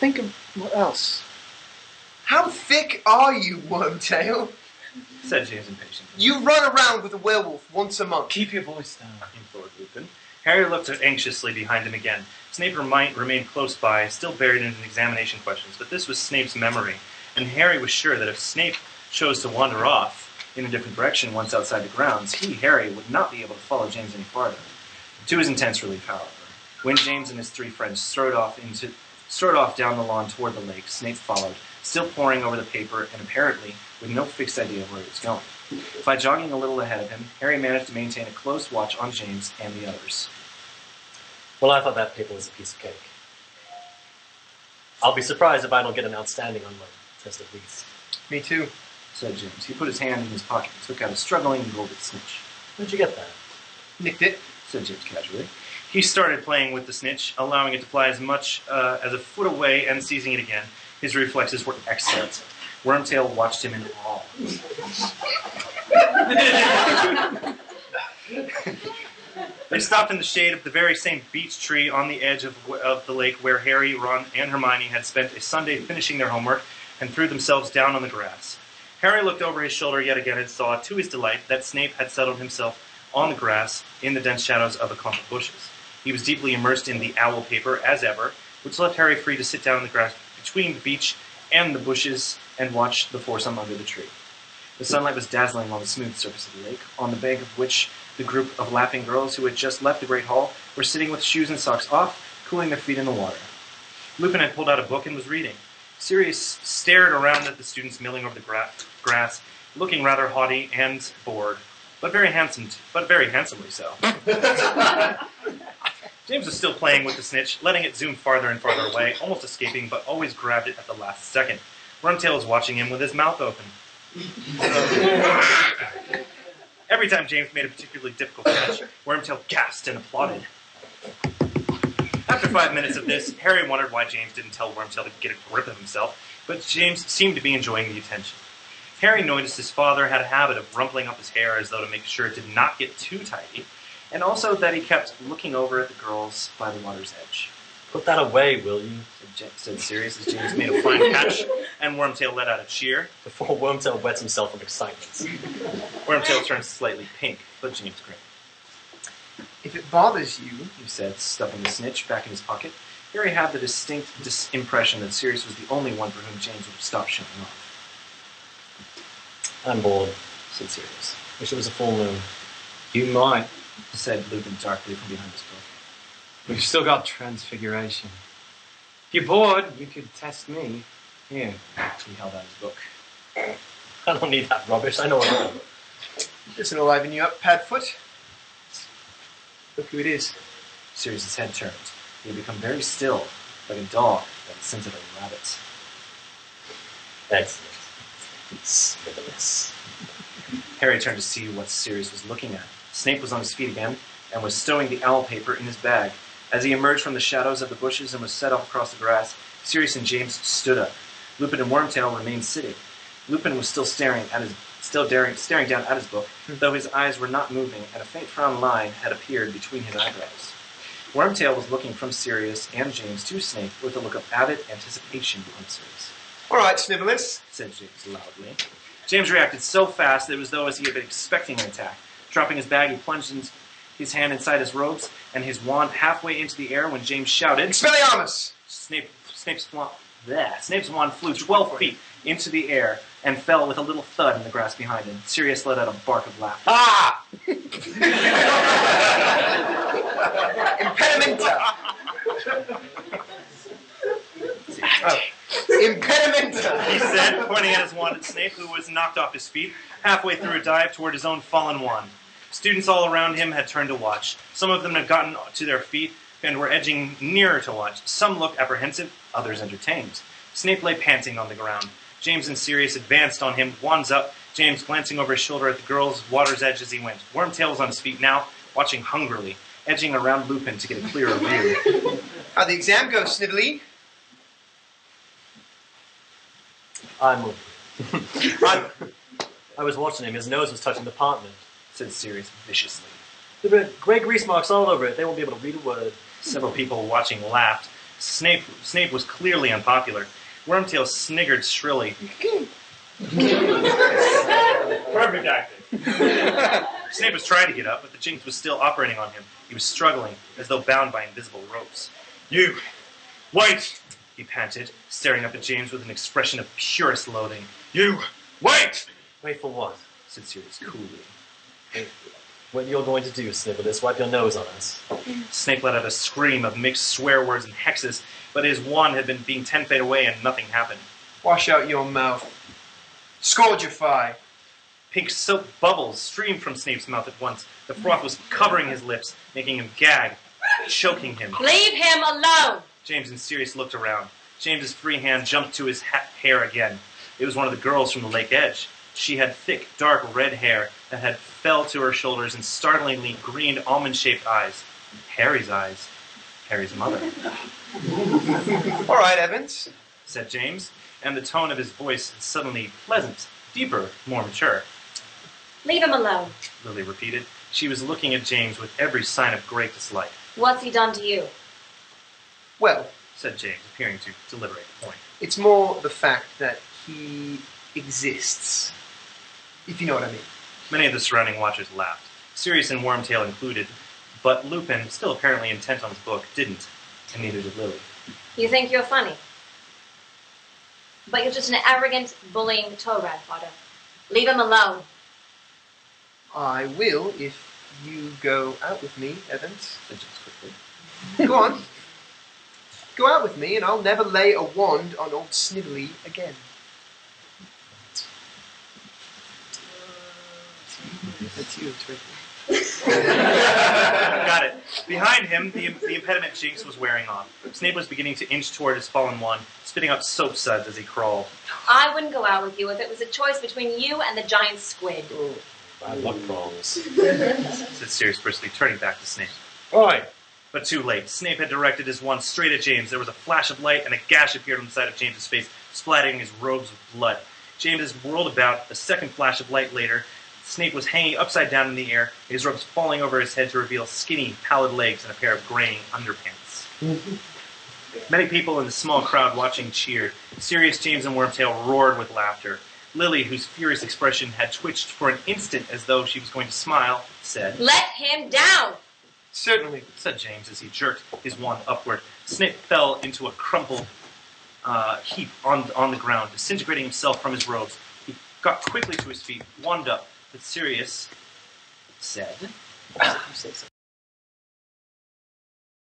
think of what else. How thick are you, Wormtail? Said James impatiently. You run around with a werewolf once a month. Keep your voice down, implored Lupin. Harry looked anxiously behind him again. Snape remained close by, still buried in examination questions, but this was Snape's memory, and Harry was sure that if Snape chose to wander off in a different direction once outside the grounds, he, Harry, would not be able to follow James any farther. To his intense relief, however, when James and his three friends strode off down the lawn toward the lake, Snape followed, still poring over the paper and apparently with no fixed idea of where he was going. By jogging a little ahead of him, Harry managed to maintain a close watch on James and the others. Well, I thought that paper was a piece of cake. I'll be surprised if I don't get an outstanding on my test at least. Me too, said James. He put his hand in his pocket and took out a struggling golden snitch. Where'd you get that? Nicked it, said James casually. He started playing with the snitch, allowing it to fly as much as a foot away and seizing it again. His reflexes were excellent. Wormtail watched him in awe. They stopped in the shade of the very same beech tree on the edge of the lake where Harry, Ron, and Hermione had spent a Sunday finishing their homework and threw themselves down on the grass. Harry looked over his shoulder yet again and saw, to his delight, that Snape had settled himself on the grass in the dense shadows of a clump of bushes. He was deeply immersed in the owl paper, as ever, which left Harry free to sit down in the grass between the beech and the bushes and watch the foursome under the tree. The sunlight was dazzling on the smooth surface of the lake, on the bank of which the group of laughing girls who had just left the Great Hall were sitting with shoes and socks off, cooling their feet in the water. Lupin had pulled out a book and was reading. Sirius stared around at the students milling over the grass, looking rather haughty and bored, but very handsomely so. James was still playing with the snitch, letting it zoom farther and farther away, almost escaping, but always grabbed it at the last second. Wormtail was watching him with his mouth open. Every time James made a particularly difficult catch, Wormtail gasped and applauded. After 5 minutes of this, Harry wondered why James didn't tell Wormtail to get a grip of himself, but James seemed to be enjoying the attention. Harry noticed his father had a habit of rumpling up his hair as though to make sure it did not get too tidy, and also that he kept looking over at the girls by the water's edge. Put that away, will you? said Sirius as James made a fine catch, and Wormtail let out a cheer. Before Wormtail wets himself from excitement. Wormtail turned slightly pink, but James grinned. If it bothers you, he said, stuffing the snitch back in his pocket. Harry had the distinct impression that Sirius was the only one for whom James would stop showing off. I'm bored, said Sirius. Wish it was a full moon. You might, said Lupin darkly from behind his book. We've still got Transfiguration. If you're bored, you could test me. Here. He held out his book. I don't need that rubbish. I know what I'm doing. This'll liven you up, Padfoot. Look who it is. Sirius's head turned. He had become very still, like a dog that scented a rabbit. Excellent. It's Harry turned to see what Sirius was looking at. Snape was on his feet again and was stowing the owl paper in his bag. As he emerged from the shadows of the bushes and was set off across the grass, Sirius and James stood up. Lupin and Wormtail remained sitting. Lupin was still staring down at his book, though his eyes were not moving, and a faint frown line had appeared between his eyebrows. Wormtail was looking from Sirius and James to Snape with a look of avid anticipation on his face. All right, Snivellus, said James loudly. James reacted so fast that it was though as he had been expecting an attack. Dropping his bag, he plunged his hand inside his robes and his wand halfway into the air when James shouted, Expelliarmus! Snape's wand flew 12 feet into the air and fell with a little thud in the grass behind him. Sirius let out a bark of laughter. Ah! Impedimenta! Impedimenta! He said, pointing at his wand at Snape, who was knocked off his feet, halfway through a dive toward his own fallen wand. Students all around him had turned to watch. Some of them had gotten to their feet and were edging nearer to watch. Some looked apprehensive, others entertained. Snape lay panting on the ground. James and Sirius advanced on him, wands up, James glancing over his shoulder at the girl's water's edge as he went. Wormtail was on his feet now, watching hungrily, edging around Lupin to get a clearer view. How'd the exam go, Snivelline? I was watching him. His nose was touching the parchment, said Sirius viciously. There were grey grease marks all over it. They won't be able to read a word. Several people watching laughed. Snape was clearly unpopular. Wormtail sniggered shrilly. Perfect acting. Snape was trying to get up, but the jinx was still operating on him. He was struggling, as though bound by invisible ropes. You, wait! He panted, staring up at James with an expression of purest loathing. You, wait! Wait for what? Said Sirius coolly. What you're going to do, Snivellus, wipe your nose on us. Snape let out a scream of mixed swear words and hexes, but his wand had been being 10 feet away and nothing happened. Wash out your mouth. Scourgify. Pink soap bubbles streamed from Snape's mouth at once. The froth was covering his lips, making him gag, choking him. Leave him alone! James and Sirius looked around. James's free hand jumped to his hair again. It was one of the girls from the lake edge. She had thick, dark red hair that had fell to her shoulders and startlingly green, almond-shaped eyes. Harry's eyes. Harry's mother. All right, Evans. Said James, and the tone of his voice suddenly pleasant, deeper, more mature. Leave him alone. Lily repeated. She was looking at James with every sign of great dislike. What's he done to you? Well, Said James, appearing to deliberate the point. it's more the fact that he exists, if you know what I mean. Many of the surrounding watchers laughed, Sirius and Wormtail included, but Lupin, still apparently intent on his book, didn't, and neither did Lily. You think you're funny. But you're just an arrogant, bullying toe rat, Potter. Leave him alone. I will if you go out with me, Evans. Said James quickly. Go on. Go out with me and I'll never lay a wand on old Snivelly again. That's you, Twinkle. Got it. Behind him, the impediment Jinx was wearing off. Snape was beginning to inch toward his fallen wand, spitting up soap suds as he crawled. I wouldn't go out with you if it was a choice between you and the giant squid. Bad luck prongs. Said Sirius briskly, turning back to Snape. Oi! But too late. Snape had directed his wand straight at James. There was a flash of light, and a gash appeared on the side of James's face, splatting his robes with blood. James whirled about. A second flash of light later, Snape was hanging upside down in the air, his robes falling over his head to reveal skinny, pallid legs and a pair of graying underpants. Many people in the small crowd watching cheered. Sirius, James, and Wormtail roared with laughter. Lily, whose furious expression had twitched for an instant as though she was going to smile, said, Let him down! Certainly. said James as he jerked his wand upward. Snape fell into a crumpled heap on the ground, disintegrating himself from his robes. He got quickly to his feet, wand up, but Sirius said, You say so.